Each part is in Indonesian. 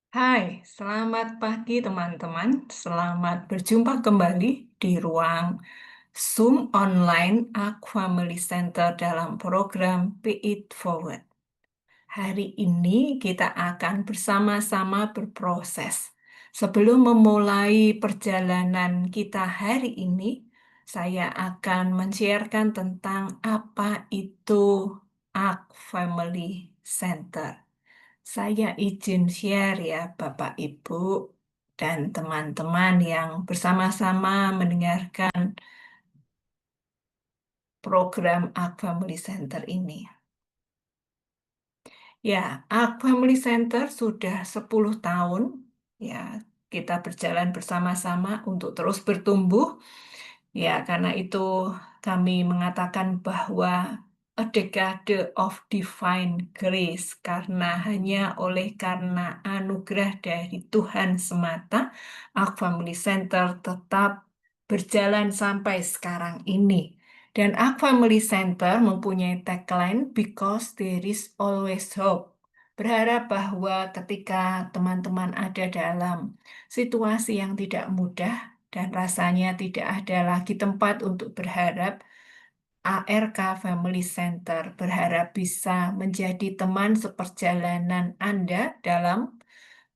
Hai, selamat pagi teman-teman. Selamat berjumpa kembali di ruang Zoom online Aquameli Center dalam program Pay It Forward. Hari ini kita akan bersama-sama berproses. Sebelum memulai perjalanan kita hari ini, saya akan men-sharekan tentang apa itu Aquameli Center. Saya izin share ya Bapak Ibu dan teman-teman yang bersama-sama mendengarkan program Art Family Center ini. Ya, Art Family Center sudah 10 tahun ya kita berjalan bersama-sama untuk terus bertumbuh. Ya, karena itu kami mengatakan bahwa a decade of divine grace karena anugerah dari Tuhan semata, Ark Family Center tetap berjalan sampai sekarang ini. Dan Ark Family Center mempunyai tagline Because there is always hope. Berharap bahwa ketika teman-teman ada dalam situasi yang tidak mudah, dan rasanya tidak ada lagi tempat untuk berharap, ARK Family Center berharap bisa menjadi teman seperjalanan Anda dalam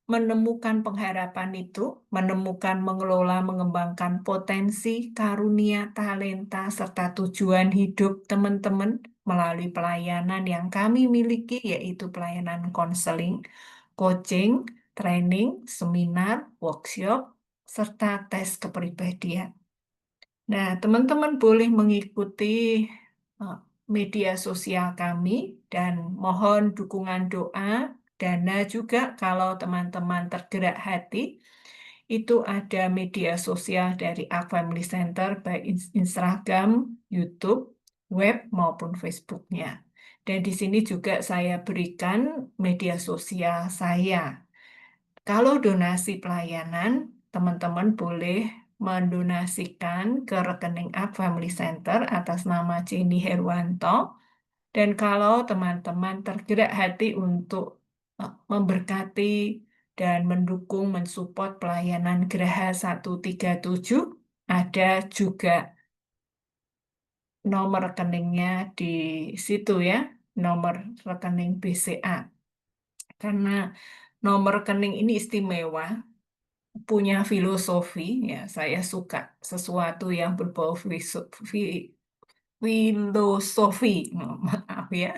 menemukan pengharapan itu, menemukan, mengelola, mengembangkan potensi, karunia, talenta, serta tujuan hidup teman-teman melalui pelayanan yang kami miliki, yaitu pelayanan konseling, coaching, training, seminar, workshop, serta tes kepribadian. Nah, teman-teman boleh mengikuti eh, media sosial kami dan mohon dukungan doa, dana juga kalau teman-teman tergerak hati. Itu ada media sosial dari Ark Family Center, baik Instagram, YouTube, web, maupun Facebooknya. Dan di sini juga saya berikan media sosial saya. Kalau donasi pelayanan, teman-teman boleh mendonasikan ke rekening Up Family Center atas nama Jenny Herwanto. Dan kalau teman-teman tergerak hati untuk memberkati dan mendukung, mensupport pelayanan Geraha 137, ada juga nomor rekeningnya di situ ya, nomor rekening BCA. Karena nomor rekening ini istimewa, punya filosofi, ya saya suka sesuatu yang berbau filosofi, maaf ya.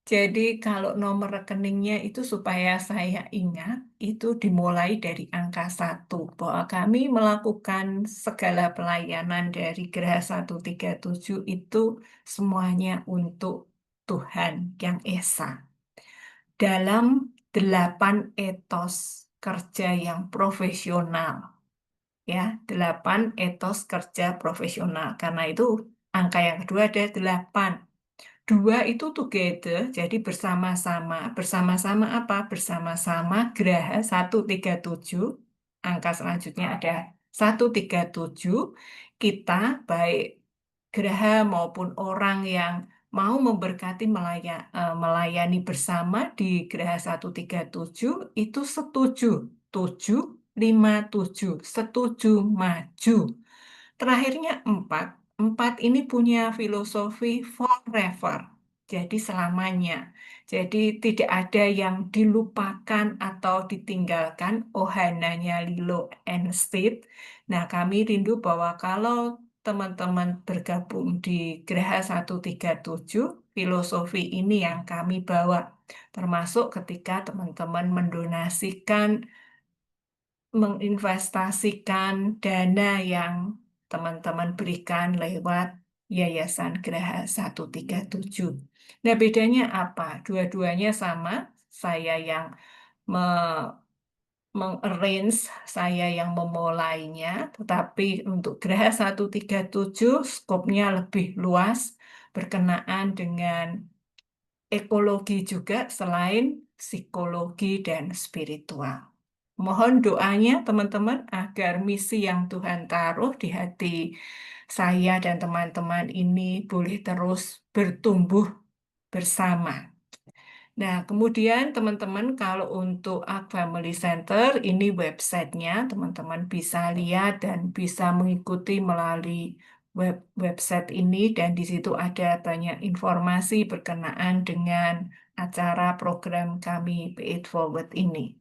Jadi kalau nomor rekeningnya itu supaya saya ingat, itu dimulai dari angka 1, bahwa kami melakukan segala pelayanan dari Geraha 137 itu semuanya untuk Tuhan Yang Esa. Dalam 8 etos kerja yang profesional, ya, 8 etos kerja profesional. Karena itu angka yang kedua ada 8. Dua itu together, jadi bersama-sama. Bersama-sama apa? Bersama-sama Geraha 137. Angka selanjutnya ada 137. Kita baik Geraha maupun orang yang mau memberkati melayani bersama di Geraha 137 itu setuju. 757 setuju maju. Terakhirnya 4. 4 ini punya filosofi forever. Jadi selamanya. Jadi tidak ada yang dilupakan atau ditinggalkan. Ohananya Lilo and Steve. Nah, kami rindu bahwa kalau teman-teman bergabung di Geraha 137, filosofi ini yang kami bawa. Termasuk ketika teman-teman mendonasikan, menginvestasikan dana yang teman-teman berikan lewat Yayasan Geraha 137. Nah, bedanya apa? Dua-duanya sama. Saya yang mengarrange, saya yang memulainya, tetapi untuk Geraha 137 skopnya lebih luas berkenaan dengan ekologi juga selain psikologi dan spiritual. Mohon doanya teman-teman agar misi yang Tuhan taruh di hati saya dan teman-teman ini boleh terus bertumbuh bersama. Nah, kemudian teman-teman kalau untuk Ark Family Center, ini websitenya, teman-teman bisa lihat dan bisa mengikuti melalui website ini dan di situ ada banyak informasi berkenaan dengan acara program kami Pay It Forward ini.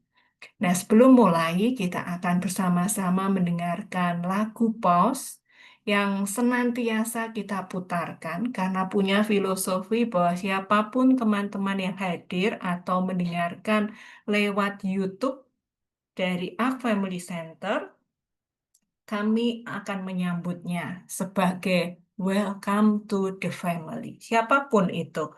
Nah, sebelum mulai, kita akan bersama-sama mendengarkan lagu Pause yang senantiasa kita putarkan karena punya filosofi bahwa siapapun teman-teman yang hadir atau mendengarkan lewat YouTube dari Ark Family Center, kami akan menyambutnya sebagai Welcome to the Family. Siapapun itu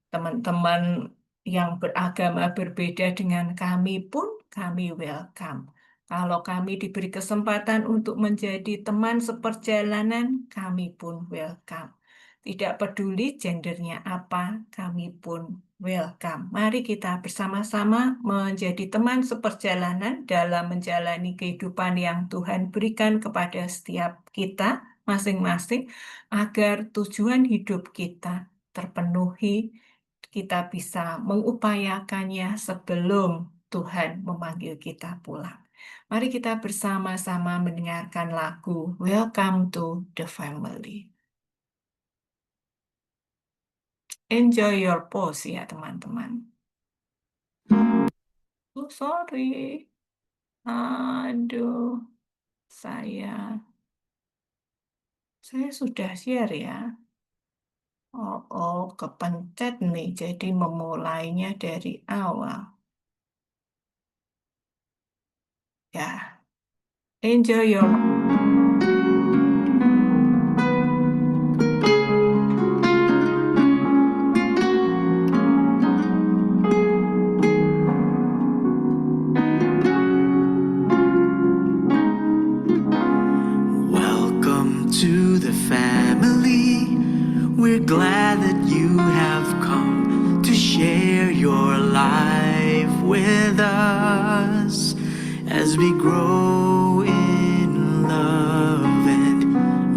teman-teman yang beragama berbeda dengan kami pun kami welcome. Kalau kami diberi kesempatan untuk menjadi teman seperjalanan, kami pun welcome. Tidak peduli gendernya apa, kami pun welcome. Mari kita bersama-sama menjadi teman seperjalanan dalam menjalani kehidupan yang Tuhan berikan kepada setiap kita masing-masing, agar tujuan hidup kita terpenuhi, kita bisa mengupayakannya sebelum Tuhan memanggil kita pulang. Mari kita bersama-sama mendengarkan lagu Welcome to the Family. Enjoy your pause ya teman-teman. Oh, sorry. Aduh, saya sudah share ya. Oh, kepencet nih. Jadi memulainya dari awal. Ya, enjoy your Welcome to the family. We're glad that you have come to share your life with us as we grow in love, and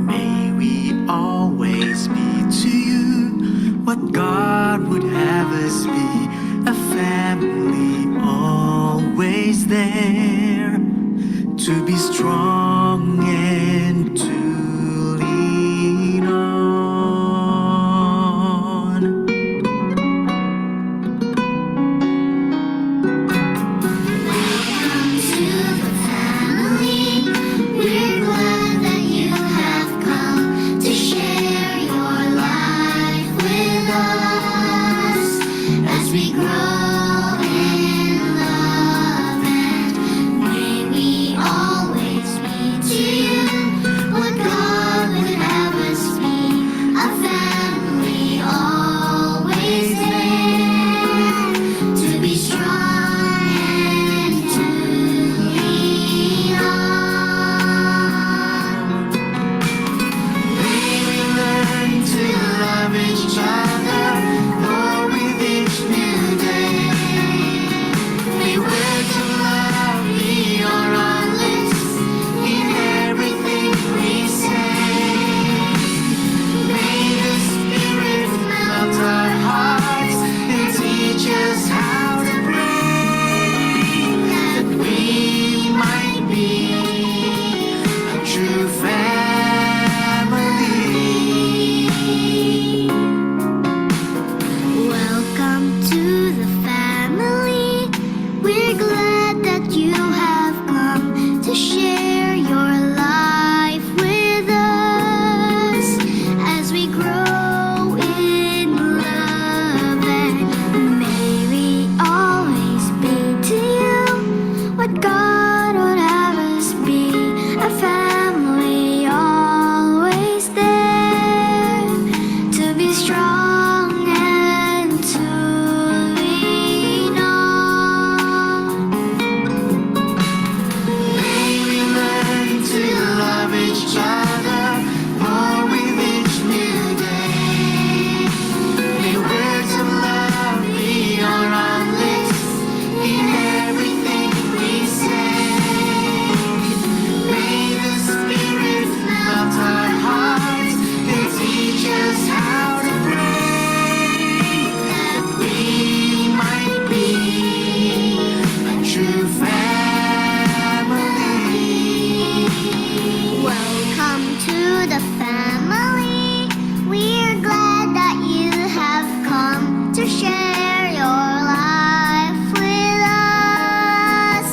may we always be to you what God would have us be, a family always there to be strong and to lean on. Welcome to the family. We're glad that you have come to share your life with us as we grow in love, and the family. We're glad that you have come to share your life with us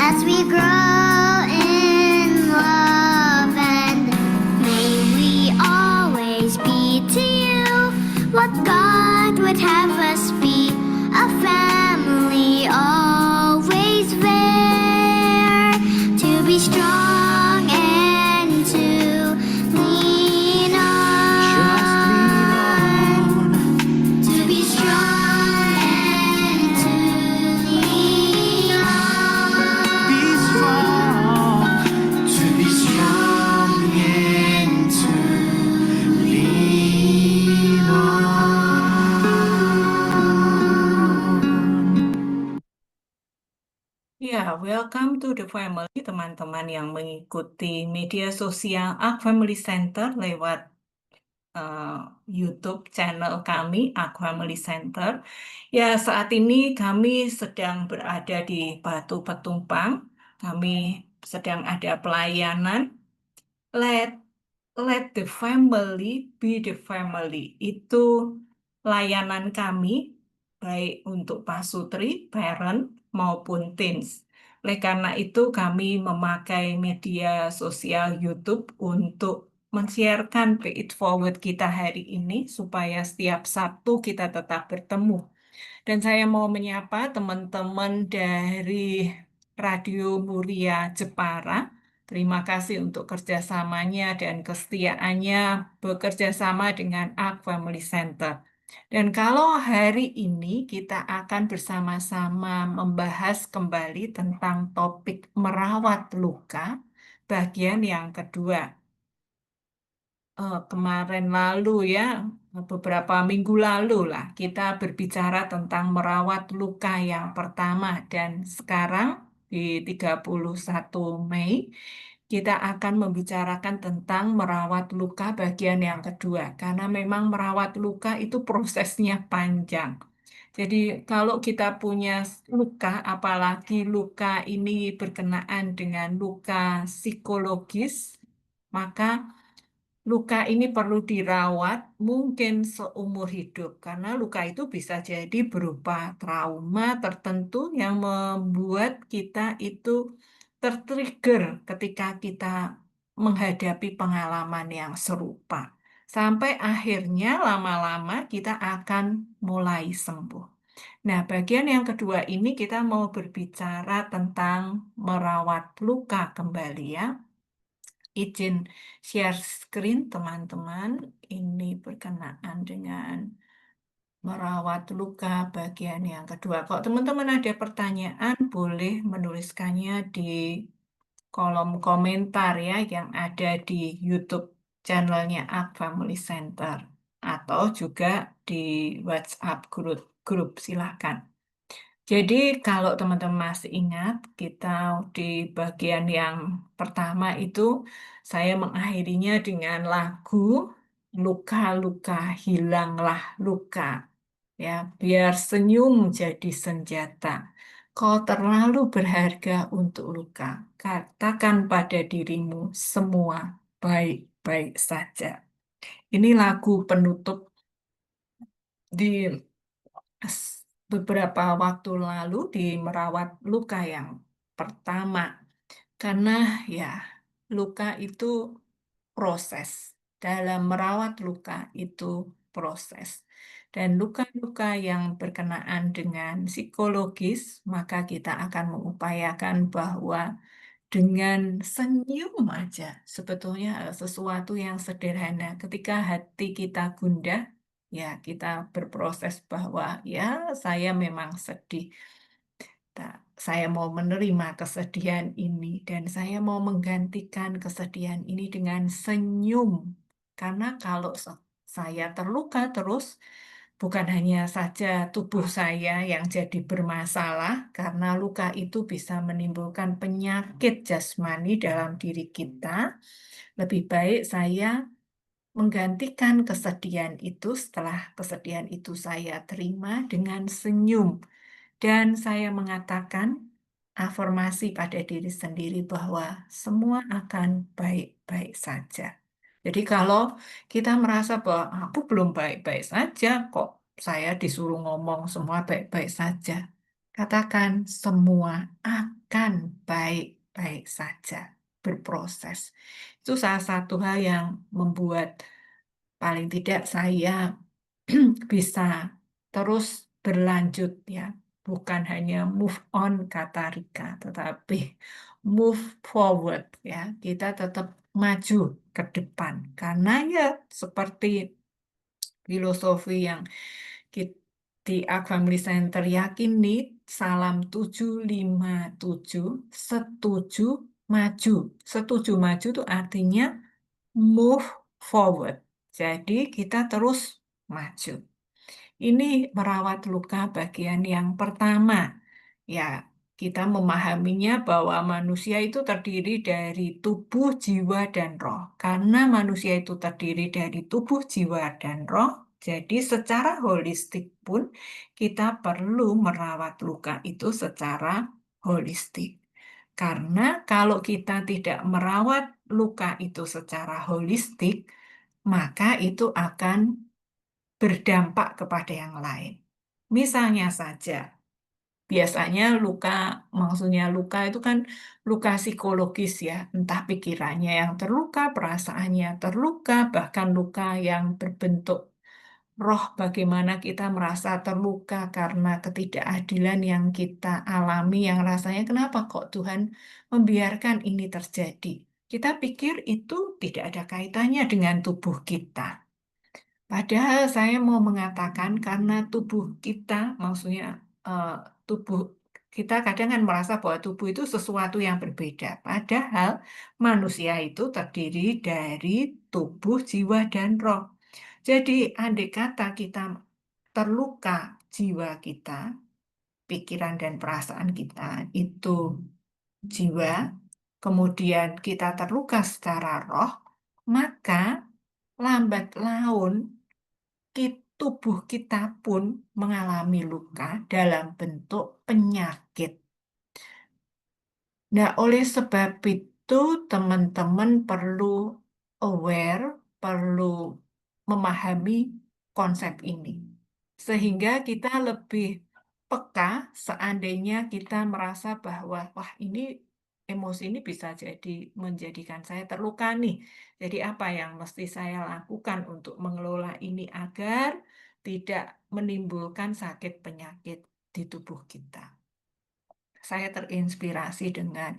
as we grow in love, and may we always be to you what God would have us be, a family always there, to be strong and to lean Just lean on, on. to be strong and to lean on. Be strong. To be strong and to lean on. Ya, welcome to the family, teman-teman yang mengikuti media sosial Ark Family Center lewat YouTube channel kami, Ark Family Center. Ya, saat ini kami sedang berada di Batu Petumpang. Kami sedang ada pelayanan. Let the family be the family. Itu layanan kami, baik untuk pasutri, parent, maupun teens. Oleh karena itu, kami memakai media sosial YouTube untuk men-sharekan Pay It Forward kita hari ini, supaya setiap Sabtu kita tetap bertemu. Dan saya mau menyapa teman-teman dari Radio Muria Jepara. Terima kasih untuk kerjasamanya dan kesetiaannya bekerja sama dengan Ark Family Center. Dan kalau hari ini kita akan bersama-sama membahas kembali tentang topik merawat luka, bagian yang kedua. Kemarin lalu ya, beberapa minggu lalu lah, kita berbicara tentang merawat luka yang pertama. Dan sekarang di 31 Mei, kita akan membicarakan tentang merawat luka bagian yang kedua. Karena memang merawat luka itu prosesnya panjang. Jadi kalau kita punya luka, apalagi luka ini berkenaan dengan luka psikologis, maka luka ini perlu dirawat mungkin seumur hidup, karena luka itu bisa jadi berupa trauma tertentu yang membuat kita itu tertrigger ketika kita menghadapi pengalaman yang serupa. Sampai akhirnya lama-lama kita akan mulai sembuh. Nah, bagian yang kedua ini kita mau berbicara tentang merawat luka kembali ya. Izin share screen teman-teman. Ini berkenaan dengan merawat luka bagian yang kedua. Kalau teman-teman ada pertanyaan, boleh menuliskannya di kolom komentar ya yang ada di YouTube channelnya Ark Family Center, atau juga di WhatsApp grup silahkan. Jadi kalau teman-teman masih ingat, kita di bagian yang pertama itu saya mengakhirinya dengan lagu Luka-luka hilanglah luka. Ya, biar senyum jadi senjata. Kau terlalu berharga untuk luka. Katakan pada dirimu semua baik-baik saja. Ini lagu penutup di beberapa waktu lalu di merawat luka yang pertama. Karena ya, luka itu proses. Dalam merawat luka itu proses. Dan luka-luka yang berkenaan dengan psikologis, maka kita akan mengupayakan bahwa dengan senyum aja, sebetulnya sesuatu yang sederhana. Ketika hati kita gundah, ya kita berproses bahwa ya saya memang sedih. Saya mau menerima kesedihan ini dan saya mau menggantikan kesedihan ini dengan senyum. Karena kalau saya terluka terus, bukan hanya saja tubuh saya yang jadi bermasalah, karena luka itu bisa menimbulkan penyakit jasmani dalam diri kita. Lebih baik saya menggantikan kesedihan itu setelah kesedihan itu saya terima dengan senyum. Dan saya mengatakan afirmasi pada diri sendiri bahwa semua akan baik-baik saja. Jadi kalau kita merasa bahwa aku belum baik-baik saja, kok saya disuruh ngomong semua baik-baik saja. Katakan semua akan baik-baik saja, berproses. Itu salah satu hal yang membuat paling tidak saya bisa terus berlanjut ya. Bukan hanya move on kata Rika, tetapi move forward ya. Kita tetap maju ke depan. Karena ya seperti filosofi yang di Ark Family Center yakini, salam 757 setuju maju. Setuju maju itu artinya move forward. Jadi kita terus maju. Ini merawat luka bagian yang pertama. Ya, kita memahaminya bahwa manusia itu terdiri dari tubuh, jiwa, dan roh. Karena manusia itu terdiri dari tubuh, jiwa, dan roh, jadi secara holistik pun kita perlu merawat luka itu secara holistik. Karena kalau kita tidak merawat luka itu secara holistik, maka itu akan berdampak kepada yang lain. Misalnya saja, biasanya luka, maksudnya luka itu kan luka psikologis ya, entah pikirannya yang terluka, perasaannya terluka, bahkan luka yang berbentuk roh, bagaimana kita merasa terluka karena ketidakadilan yang kita alami, yang rasanya kenapa kok Tuhan membiarkan ini terjadi. Kita pikir itu tidak ada kaitannya dengan tubuh kita. Padahal saya mau mengatakan karena tubuh kita, maksudnya eh, tubuh kita kadang kan merasa bahwa tubuh itu sesuatu yang berbeda. Padahal manusia itu terdiri dari tubuh, jiwa, dan roh. Jadi andai kata kita terluka, jiwa kita, pikiran dan perasaan kita itu jiwa, kemudian kita terluka secara roh, maka lambat laun tubuh kita pun mengalami luka dalam bentuk penyakit. Nah, oleh sebab itu teman-teman perlu aware, perlu memahami konsep ini. Sehingga kita lebih peka seandainya kita merasa bahwa, wah ini emosi ini bisa jadi menjadikan saya terluka nih. Jadi apa yang mesti saya lakukan untuk mengelola ini agar tidak menimbulkan sakit penyakit di tubuh kita. Saya terinspirasi dengan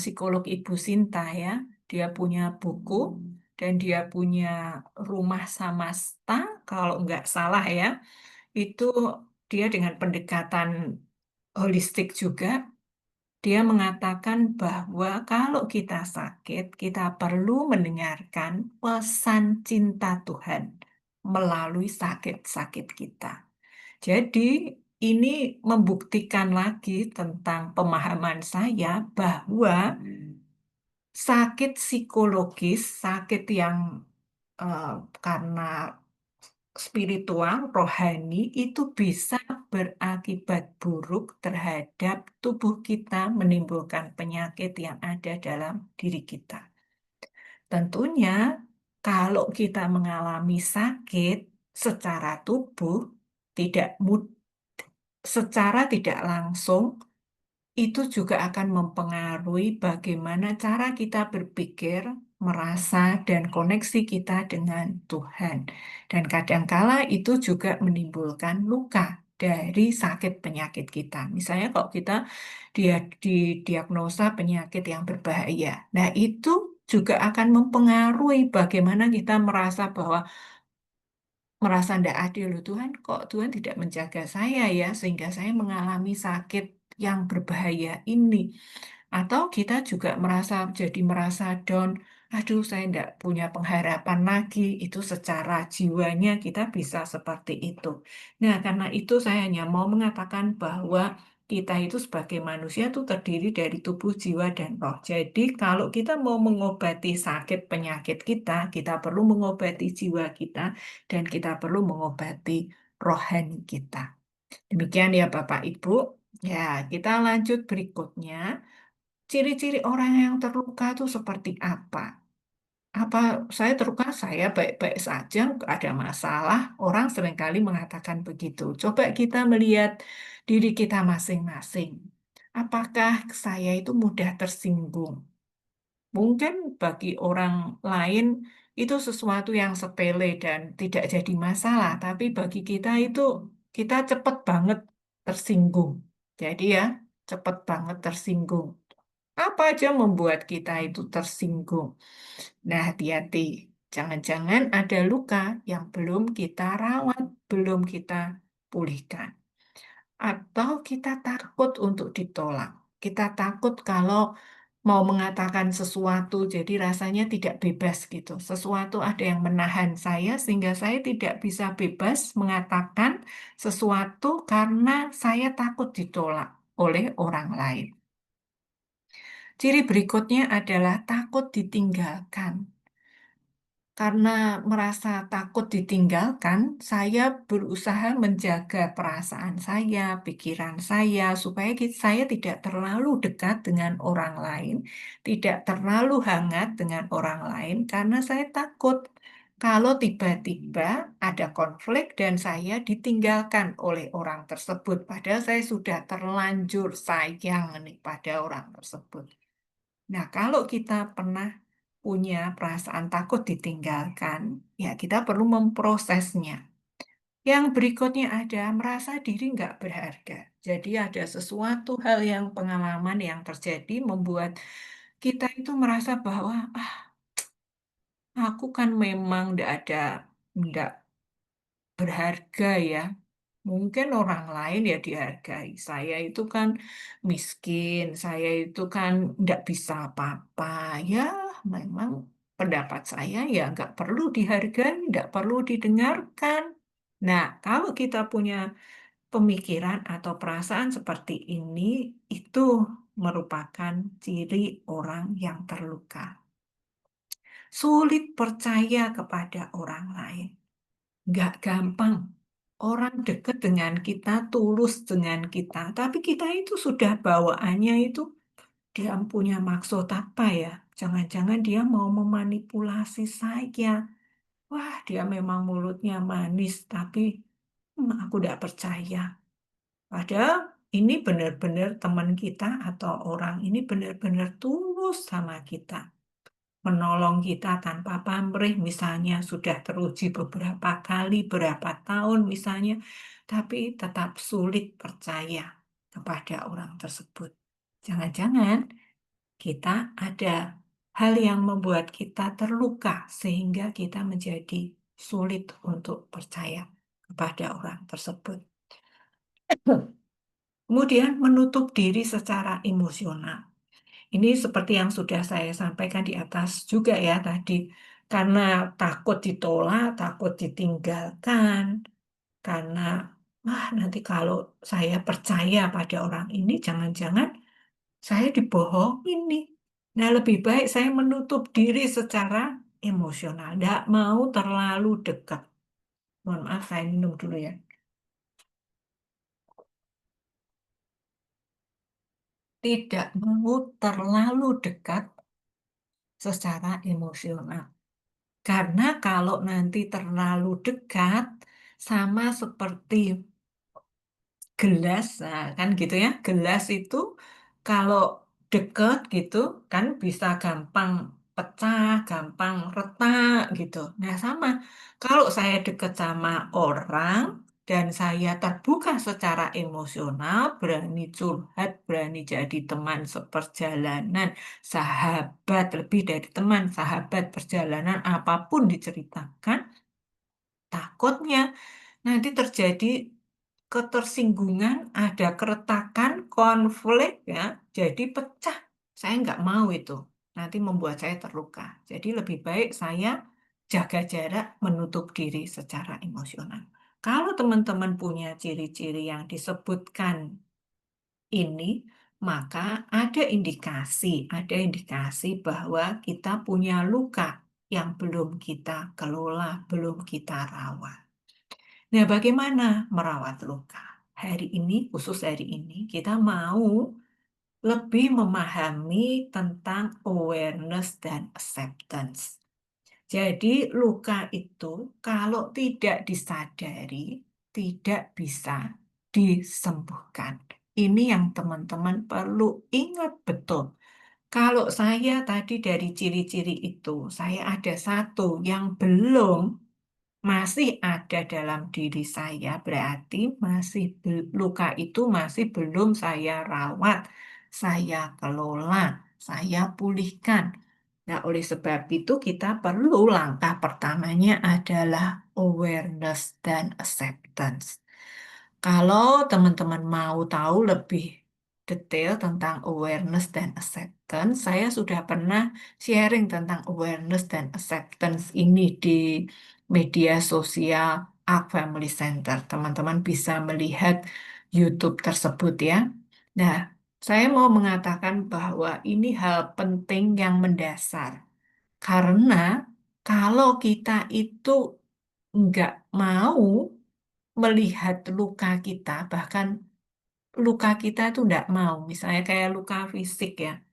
psikolog Ibu Sinta ya. Dia punya buku dan dia punya rumah samasta, kalau nggak salah ya. Itu dia dengan pendekatan holistik juga. Dia mengatakan bahwa kalau kita sakit, kita perlu mendengarkan pesan cinta Tuhan melalui sakit-sakit kita. Jadi, ini membuktikan lagi tentang pemahaman saya bahwa sakit psikologis, sakit yang eh, karena spiritual, rohani, itu bisa berakibat buruk terhadap tubuh kita, menimbulkan penyakit yang ada dalam diri kita. Tentunya, kalau kita mengalami sakit secara tubuh, tidak secara tidak langsung itu juga akan mempengaruhi bagaimana cara kita berpikir, merasa, dan koneksi kita dengan Tuhan. Dan kadangkala itu juga menimbulkan luka dari sakit penyakit kita. Misalnya kalau kita didiagnosa penyakit yang berbahaya. Nah, itu juga akan mempengaruhi bagaimana kita merasa tidak adil loh Tuhan, kok Tuhan tidak menjaga saya ya sehingga saya mengalami sakit yang berbahaya ini. Atau kita juga merasa down, aduh saya tidak punya pengharapan lagi, itu secara jiwanya kita bisa seperti itu. Nah, karena itu saya hanya mau mengatakan bahwa kita itu sebagai manusia itu terdiri dari tubuh, jiwa, dan roh. Jadi kalau kita mau mengobati sakit penyakit kita perlu mengobati jiwa kita, dan kita perlu mengobati rohani kita. Demikian ya Bapak Ibu. Ya, kita lanjut berikutnya. Ciri-ciri orang yang terluka itu seperti apa? apa saya terluka, saya baik-baik saja, nggak ada masalah. Orang seringkali mengatakan begitu. Coba kita melihat diri kita masing-masing. Apakah saya itu mudah tersinggung? Mungkin bagi orang lain itu sesuatu yang sepele dan tidak jadi masalah, tapi bagi kita itu kita cepat banget tersinggung. Jadi ya, cepat banget tersinggung. Apa aja membuat kita itu tersinggung? Nah, hati-hati. Jangan-jangan ada luka yang belum kita rawat, belum kita pulihkan. Atau kita takut untuk ditolak. Kita takut kalau mau mengatakan sesuatu, jadi rasanya tidak bebas gitu. Sesuatu ada yang menahan saya sehingga saya tidak bisa bebas mengatakan sesuatu karena saya takut ditolak oleh orang lain. Ciri berikutnya adalah takut ditinggalkan. Karena merasa takut ditinggalkan, saya berusaha menjaga perasaan saya, pikiran saya, supaya saya tidak terlalu dekat dengan orang lain, tidak terlalu hangat dengan orang lain, karena saya takut kalau tiba-tiba ada konflik dan saya ditinggalkan oleh orang tersebut, padahal saya sudah terlanjur sayang nih pada orang tersebut. Nah, kalau kita pernah punya perasaan takut ditinggalkan, ya kita perlu memprosesnya. Yang berikutnya ada merasa diri nggak berharga. Jadi ada sesuatu hal yang pengalaman yang terjadi membuat kita itu merasa bahwa aku kan memang nggak berharga ya. Mungkin orang lain ya dihargai. Saya itu kan miskin, saya itu kan nggak bisa apa-apa. Ya, memang pendapat saya ya nggak perlu dihargai, nggak perlu didengarkan. Nah, kalau kita punya pemikiran atau perasaan seperti ini, itu merupakan ciri orang yang terluka. Sulit percaya kepada orang lain. Nggak gampang. Orang dekat dengan kita, tulus dengan kita. Tapi kita itu sudah bawaannya itu, dia punya maksud apa ya? Jangan-jangan dia mau memanipulasi saya. Wah, dia memang mulutnya manis, tapi aku tidak percaya. Padahal ini benar-benar teman kita atau orang ini benar-benar tulus sama kita, menolong kita tanpa pamrih, misalnya sudah teruji beberapa kali, berapa tahun misalnya, tapi tetap sulit percaya kepada orang tersebut. Jangan-jangan kita ada hal yang membuat kita terluka sehingga kita menjadi sulit untuk percaya kepada orang tersebut. Kemudian menutup diri secara emosional. Ini seperti yang sudah saya sampaikan di atas juga ya tadi. Karena takut ditolak, takut ditinggalkan. Karena, nanti kalau saya percaya pada orang ini, jangan-jangan saya dibohongin nih. Nah, lebih baik saya menutup diri secara emosional. Tidak mau terlalu dekat. Mohon maaf, saya minum dulu ya. Tidak mau terlalu dekat secara emosional. Karena kalau nanti terlalu dekat, sama seperti gelas, nah, kan gitu ya. Gelas itu kalau deket gitu kan bisa gampang pecah, gampang retak gitu. Nah, sama. Kalau saya deket sama orang dan saya terbuka secara emosional, berani curhat, berani jadi teman seperjalanan, sahabat, lebih dari teman, sahabat perjalanan, apapun diceritakan, takutnya nanti terjadi ketersinggungan, ada keretakan, konflik ya, jadi pecah. Saya nggak mau itu. Nanti membuat saya terluka. Jadi lebih baik saya jaga jarak, menutup diri secara emosional. Kalau teman-teman punya ciri-ciri yang disebutkan ini, maka ada indikasi bahwa kita punya luka yang belum kita kelola, belum kita rawat. Nah, bagaimana merawat luka? Hari ini, khusus hari ini, kita mau lebih memahami tentang awareness dan acceptance. Jadi luka itu kalau tidak disadari tidak bisa disembuhkan. Ini yang teman-teman perlu ingat betul. Kalau saya tadi dari ciri-ciri itu, saya ada satu yang belum masih ada dalam diri saya, berarti luka itu masih belum saya rawat, saya kelola, saya pulihkan. Nah, oleh sebab itu kita perlu langkah pertamanya adalah awareness dan acceptance. Kalau teman-teman mau tahu lebih detail tentang awareness dan acceptance, saya sudah pernah sharing tentang awareness dan acceptance ini di media sosial Ark Family Center. Teman-teman bisa melihat YouTube tersebut ya. Nah, saya mau mengatakan bahwa ini hal penting yang mendasar. Karena kalau kita itu nggak mau melihat luka kita, bahkan luka kita itu nggak mau, misalnya kayak luka fisik ya,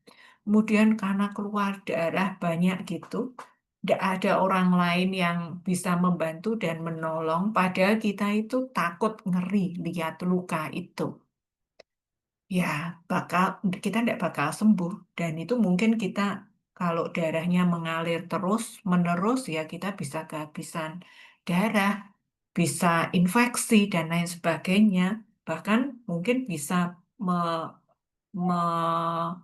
kemudian karena keluar darah banyak gitu, nggak ada orang lain yang bisa membantu dan menolong, padahal kita itu takut ngeri lihat luka itu. Ya, bakal kita tidak bakal sembuh dan itu mungkin kita kalau darahnya mengalir terus menerus ya kita bisa kehabisan darah, bisa infeksi dan lain sebagainya, bahkan mungkin bisa me- me-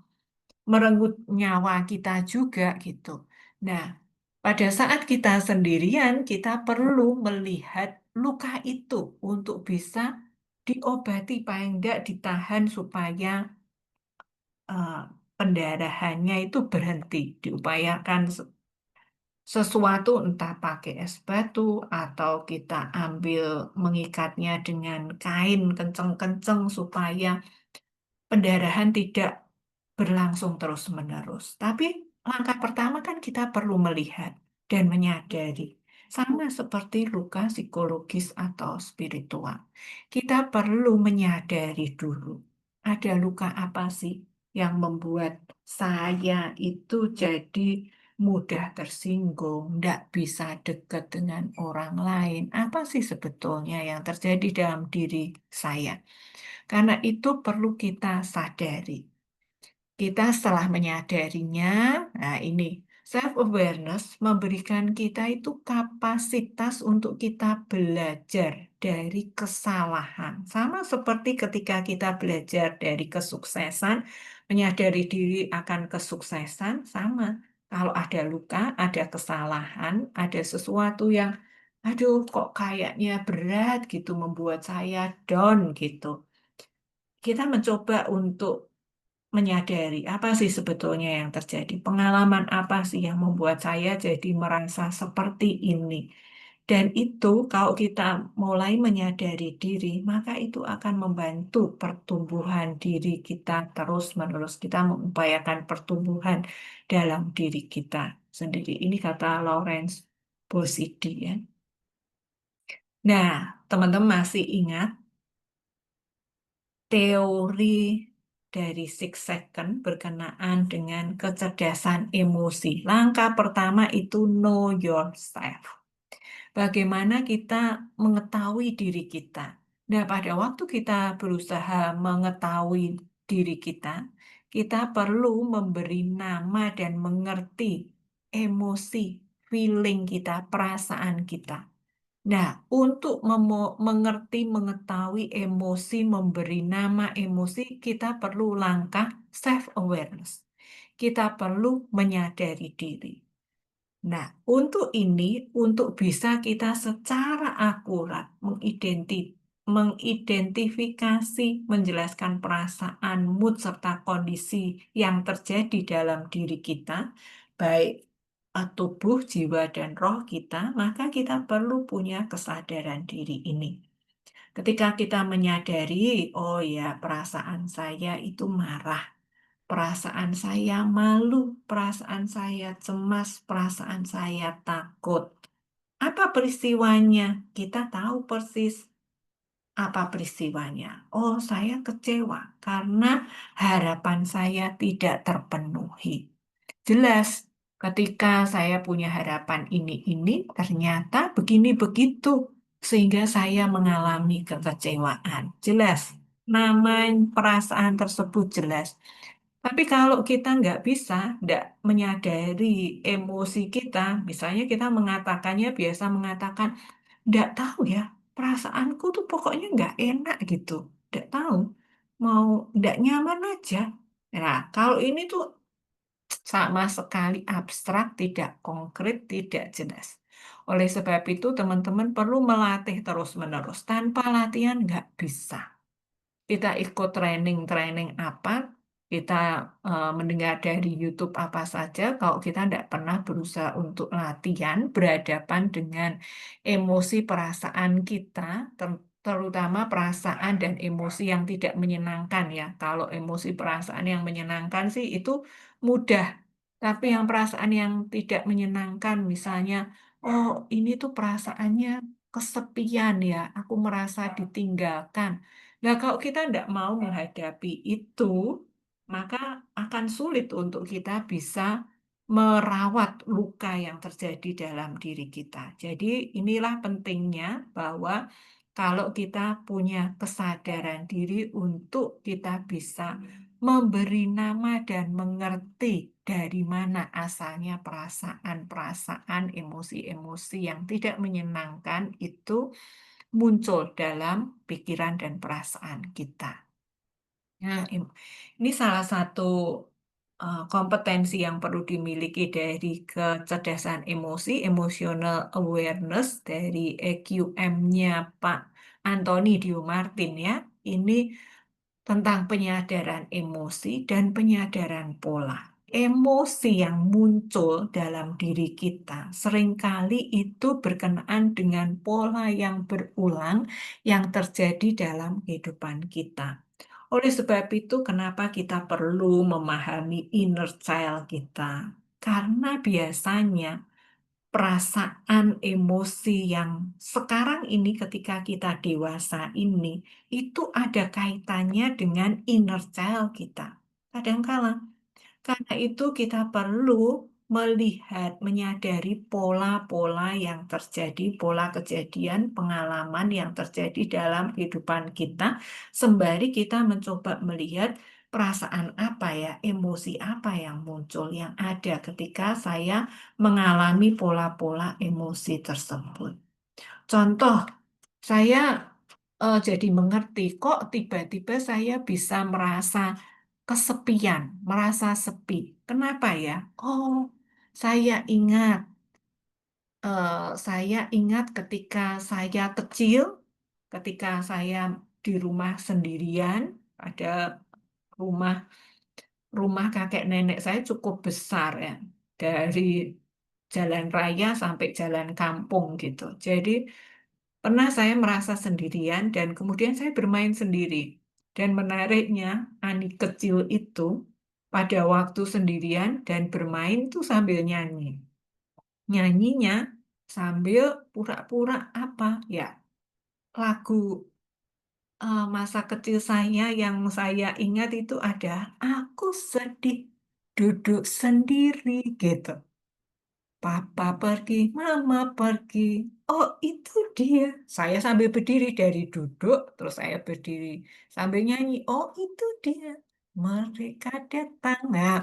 merenggut nyawa kita juga gitu. Nah, pada saat kita sendirian, kita perlu melihat luka itu untuk bisa diobati, paling enggak ditahan supaya eh, pendarahannya itu berhenti, diupayakan sesuatu entah pakai es batu atau kita ambil mengikatnya dengan kain kenceng-kenceng supaya pendarahan tidak berlangsung terus-menerus. Tapi langkah pertama kan kita perlu melihat dan menyadari. Sama seperti luka psikologis atau spiritual. Kita perlu menyadari dulu. Ada luka apa sih yang membuat saya itu jadi mudah tersinggung, tidak bisa dekat dengan orang lain. Apa sih sebetulnya yang terjadi dalam diri saya? Karena itu perlu kita sadari. Kita setelah menyadarinya, nah ini self-awareness memberikan kita itu kapasitas untuk kita belajar dari kesalahan. Sama seperti ketika kita belajar dari kesuksesan, menyadari diri akan kesuksesan, sama. Kalau ada luka, ada kesalahan, ada sesuatu yang, aduh kok kayaknya berat gitu, membuat saya down gitu. Kita mencoba untuk menyadari apa sih sebetulnya yang terjadi, pengalaman apa sih yang membuat saya jadi merasa seperti ini. Dan itu kalau kita mulai menyadari diri, maka itu akan membantu pertumbuhan diri kita terus-menerus. Kita mengupayakan pertumbuhan dalam diri kita sendiri. Ini kata Lawrence Bosidi ya. Nah, teman-teman masih ingat teori dari Six Second berkenaan dengan kecerdasan emosi. Langkah pertama itu know yourself. Bagaimana kita mengetahui diri kita. Nah, pada waktu kita berusaha mengetahui diri kita perlu memberi nama dan mengerti emosi, feeling kita, perasaan kita. Nah, untuk mengerti, mengetahui emosi, memberi nama emosi, kita perlu langkah self-awareness. Kita perlu menyadari diri. Nah, untuk ini, untuk bisa kita secara akurat mengidentifikasi, menjelaskan perasaan, mood, serta kondisi yang terjadi dalam diri kita, baik tubuh, jiwa, dan roh kita, maka kita perlu punya kesadaran diri ini. Ketika kita menyadari, oh ya, perasaan saya itu marah, perasaan saya malu, perasaan saya cemas, perasaan saya takut. Apa peristiwanya? Kita tahu persis apa peristiwanya. Oh, saya kecewa karena harapan saya tidak terpenuhi. Jelas, Ketika saya punya harapan ini, ternyata begini begitu, sehingga saya mengalami kekecewaan. Jelas, nama perasaan tersebut jelas. Tapi kalau kita nggak menyadari emosi kita, misalnya kita mengatakannya biasa mengatakan, nggak tahu ya, perasaanku tuh pokoknya nggak enak gitu, nggak tahu, mau nggak nyaman aja. Nah, kalau ini tuh sama sekali abstrak, tidak konkret, tidak jelas. Oleh sebab itu, teman-teman perlu melatih terus-menerus. Tanpa latihan nggak bisa. Kita ikut training-training apa, kita mendengar dari YouTube apa saja, kalau kita tidak pernah berusaha untuk latihan, berhadapan dengan emosi perasaan kita, terutama perasaan dan emosi yang tidak menyenangkan ya. Kalau emosi perasaan yang menyenangkan sih itu mudah, tapi yang perasaan yang tidak menyenangkan, misalnya, oh ini tuh perasaannya kesepian ya, aku merasa ditinggalkan. Nah, kalau kita tidak mau menghadapi itu, maka akan sulit untuk kita bisa merawat luka yang terjadi dalam diri kita. Jadi, inilah pentingnya bahwa kalau kita punya kesadaran diri untuk kita bisa memberi nama dan mengerti dari mana asalnya perasaan-perasaan, emosi-emosi yang tidak menyenangkan itu muncul dalam pikiran dan perasaan kita. Nah, ini salah satu kompetensi yang perlu dimiliki dari kecerdasan emosi, emotional awareness dari EQM-nya Pak Anthony Dio Martin ya. Ini tentang penyadaran emosi dan penyadaran pola. Emosi yang muncul dalam diri kita seringkali itu berkenaan dengan pola yang berulang yang terjadi dalam kehidupan kita. Oleh sebab itu, kenapa kita perlu memahami inner child kita? Karena biasanya perasaan emosi yang sekarang ini ketika kita dewasa ini itu ada kaitannya dengan inner child kita. Kadangkala karena itu kita perlu melihat, menyadari pola-pola yang terjadi, pola kejadian, pengalaman yang terjadi dalam kehidupan kita, sembari kita mencoba melihat perasaan apa ya, emosi apa yang muncul, yang ada ketika saya mengalami pola-pola emosi tersebut. Contoh, saya jadi mengerti kok tiba-tiba saya bisa merasa kesepian, merasa sepi. Kenapa ya? Oh, saya ingat, saya ingat ketika saya kecil, ketika saya di rumah sendirian, ada rumah rumah kakek nenek saya cukup besar ya, dari jalan raya sampai jalan kampung gitu. Jadi pernah saya merasa sendirian dan kemudian saya bermain sendiri. Dan menariknya, anak kecil itu pada waktu sendirian dan bermain tuh sambil nyanyi. Nyanyinya sambil pura-pura apa? Ya, lagu masa kecil saya yang saya ingat itu ada aku sedih duduk sendiri gitu. Papa pergi, mama pergi. Oh, itu dia. Saya sambil berdiri dari duduk, terus saya berdiri sambil nyanyi. Oh, itu dia. Mereka datang. Nah,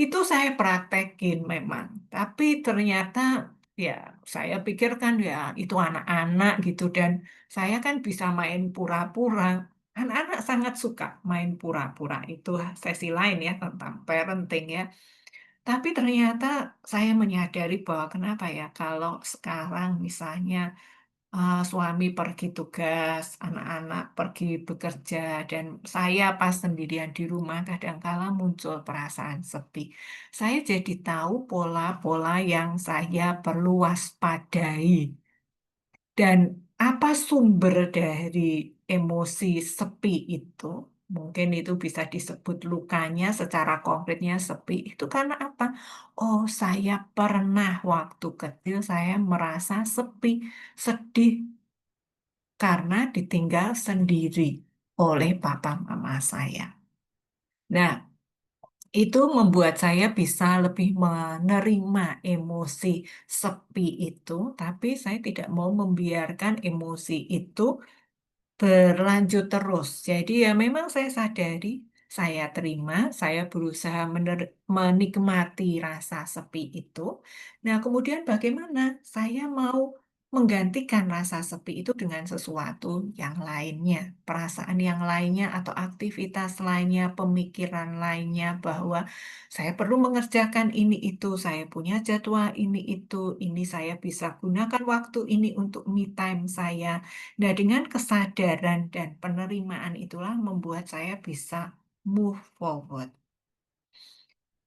itu saya praktekin memang. Tapi ternyata ya saya pikirkan ya itu anak-anak gitu dan saya kan bisa main pura-pura. Anak-anak sangat suka main pura-pura. Itu sesi lain ya tentang parenting ya. Tapi ternyata saya menyadari bahwa kenapa ya kalau sekarang misalnya suami pergi tugas, anak-anak pergi bekerja, dan saya pas sendirian di rumah kadangkala muncul perasaan sepi. Saya jadi tahu pola-pola yang saya perlu waspadai. Dan apa sumber dari emosi sepi itu? Mungkin itu bisa disebut lukanya secara konkretnya sepi. Itu karena apa? Oh, saya pernah waktu kecil saya merasa sepi, sedih karena ditinggal sendiri oleh papa mama saya. Nah, Itu membuat saya bisa lebih menerima emosi sepi itu, tapi saya tidak mau membiarkan emosi itu berlanjut terus. Jadi ya memang saya sadari, saya terima, saya berusaha menikmati rasa sepi itu. Nah, kemudian bagaimana saya mau menggantikan rasa sepi itu dengan sesuatu yang lainnya, perasaan yang lainnya atau aktivitas lainnya, pemikiran lainnya bahwa saya perlu mengerjakan ini itu, saya punya jadwal ini saya bisa gunakan waktu ini untuk me time saya. Nah, dengan kesadaran dan penerimaan itulah membuat saya bisa move forward.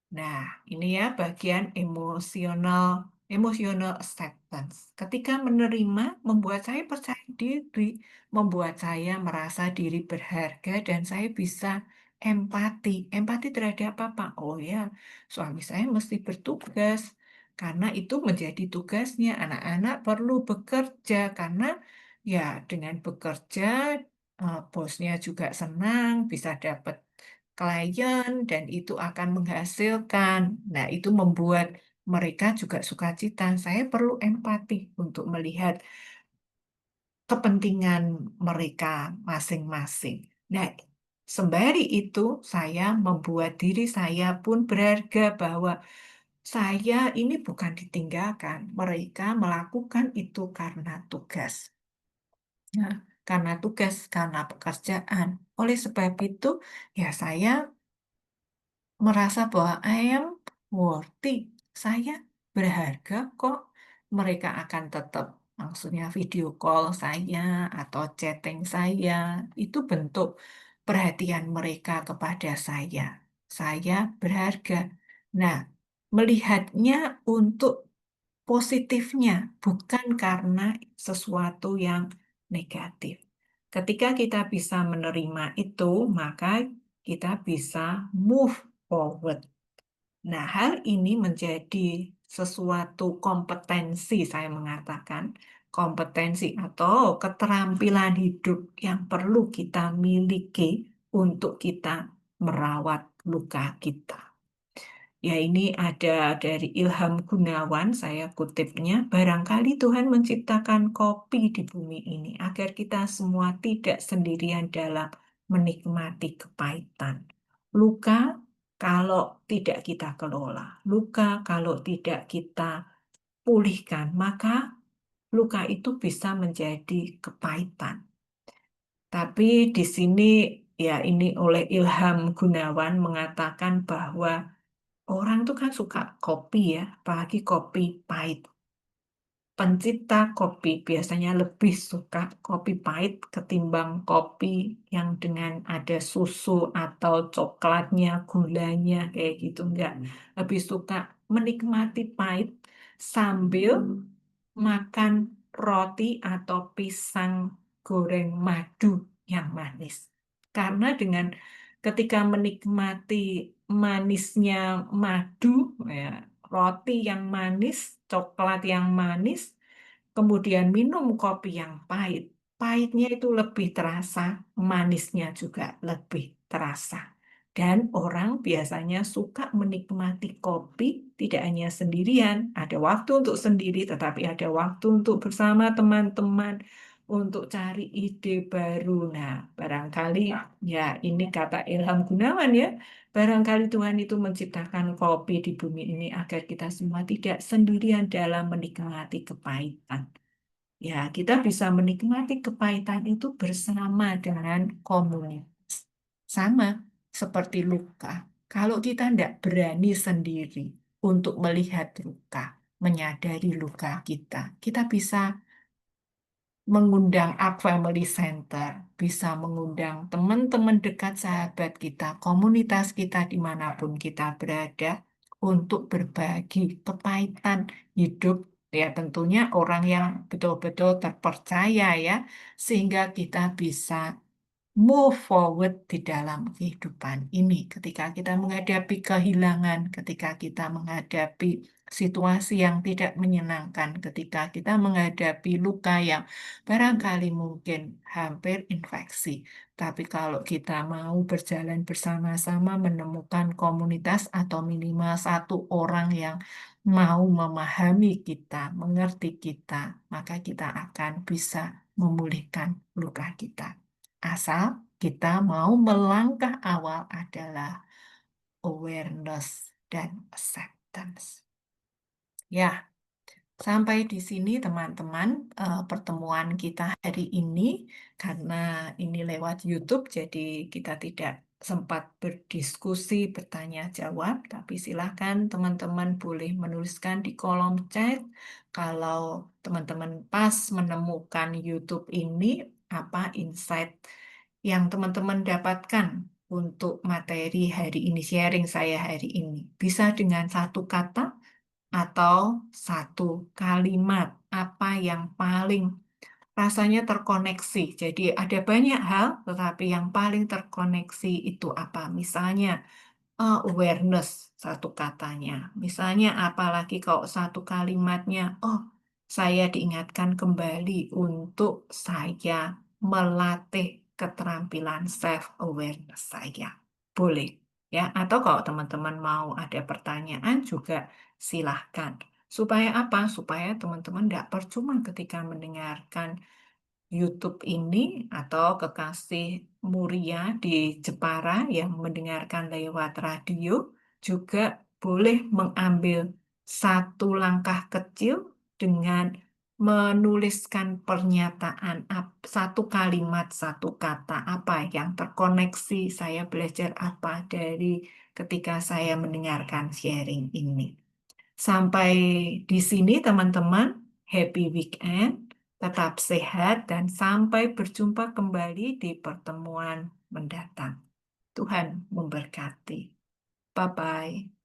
Nah, ini ya bagian emosional emotional acceptance. Ketika menerima, membuat saya percaya diri, membuat saya merasa diri berharga dan saya bisa empati. Empati terhadap apa? Oh ya, suami saya mesti bertugas karena itu menjadi tugasnya. Anak-anak perlu bekerja karena ya dengan bekerja bosnya juga senang, bisa dapat klien dan itu akan menghasilkan. Nah, itu membuat mereka juga sukacita. Saya perlu empati untuk melihat kepentingan mereka masing-masing. Nah, sembari itu saya membuat diri saya pun berharga bahwa saya ini bukan ditinggalkan. Mereka melakukan itu karena tugas. Nah, karena tugas, karena pekerjaan. Oleh sebab itu, ya saya merasa bahwa I am worthy. Saya berharga kok. Mereka akan tetap, maksudnya video call saya atau chatting saya. Itu bentuk perhatian mereka kepada saya. Saya berharga. Nah, melihatnya untuk positifnya, bukan karena sesuatu yang negatif. Ketika kita bisa menerima itu, maka kita bisa move forward. Nah, hal ini menjadi sesuatu kompetensi, saya mengatakan, kompetensi atau keterampilan hidup yang perlu kita miliki untuk kita merawat luka kita. Ya, ini ada dari Ilham Gunawan, saya kutipnya. Barangkali Tuhan menciptakan kopi di bumi ini agar kita semua tidak sendirian dalam menikmati kepahitan. Luka kalau tidak kita kelola, luka kalau tidak kita pulihkan, maka luka itu bisa menjadi kepahitan. Tapi di sini ya ini oleh Ilham Gunawan mengatakan bahwa orang tuh kan suka kopi ya, apalagi kopi pahit. Pencipta kopi biasanya lebih suka kopi pahit ketimbang kopi yang dengan ada susu atau coklatnya, gulanya kayak gitu. Enggak, lebih suka menikmati pahit sambil makan roti atau pisang goreng madu yang manis. Karena dengan ketika menikmati manisnya madu, ya, roti yang manis, coklat yang manis, kemudian minum kopi yang pahit. Pahitnya itu lebih terasa, manisnya juga lebih terasa. Dan orang biasanya suka menikmati kopi tidak hanya sendirian, ada waktu untuk sendiri, tetapi ada waktu untuk bersama teman-teman, untuk cari ide baru. Nah, barangkali ya ini kata Ilham Gunawan ya, barangkali Tuhan itu menciptakan kopi di bumi ini agar kita semua tidak sendirian dalam menikmati kepahitan. Ya, kita bisa menikmati kepahitan itu bersama dengan komunitas. Sama seperti luka. Kalau kita tidak berani sendiri untuk melihat luka, menyadari luka kita bisa mengundang Up Family Center, bisa mengundang teman-teman dekat sahabat kita, komunitas kita dimanapun kita berada, untuk berbagi kepahitan hidup. Ya tentunya orang yang betul-betul terpercaya ya, sehingga kita bisa move forward di dalam kehidupan ini. Ketika kita menghadapi kehilangan, ketika kita menghadapi situasi yang tidak menyenangkan ketika kita menghadapi luka yang barangkali mungkin hampir infeksi. Tapi kalau kita mau berjalan bersama-sama menemukan komunitas atau minimal satu orang yang mau memahami kita, mengerti kita, maka kita akan bisa memulihkan luka kita. Asal kita mau melangkah awal adalah awareness dan acceptance. Ya, sampai di sini teman-teman pertemuan kita hari ini karena ini lewat YouTube jadi kita tidak sempat berdiskusi, bertanya jawab, tapi silakan teman-teman boleh menuliskan di kolom chat kalau teman-teman pas menemukan YouTube ini apa insight yang teman-teman dapatkan untuk materi hari ini, sharing saya hari ini. Bisa dengan satu kata atau satu kalimat apa yang paling rasanya terkoneksi. Jadi ada banyak hal, tetapi yang paling terkoneksi itu apa? Misalnya awareness satu katanya. Misalnya apalagi kalau satu kalimatnya, oh saya diingatkan kembali untuk saya melatih keterampilan self awareness saya. Boleh ya. Atau kalau teman-teman mau ada pertanyaan juga silahkan. Supaya apa? Supaya teman-teman tidak percuma ketika mendengarkan YouTube ini atau kekasih Muria di Jepara yang mendengarkan lewat radio juga boleh mengambil satu langkah kecil dengan menuliskan pernyataan satu kalimat, satu kata apa yang terkoneksi, saya belajar apa dari ketika saya mendengarkan sharing ini. Sampai di sini teman-teman, happy weekend, tetap sehat dan sampai berjumpa kembali di pertemuan mendatang. Tuhan memberkati. Bye-bye.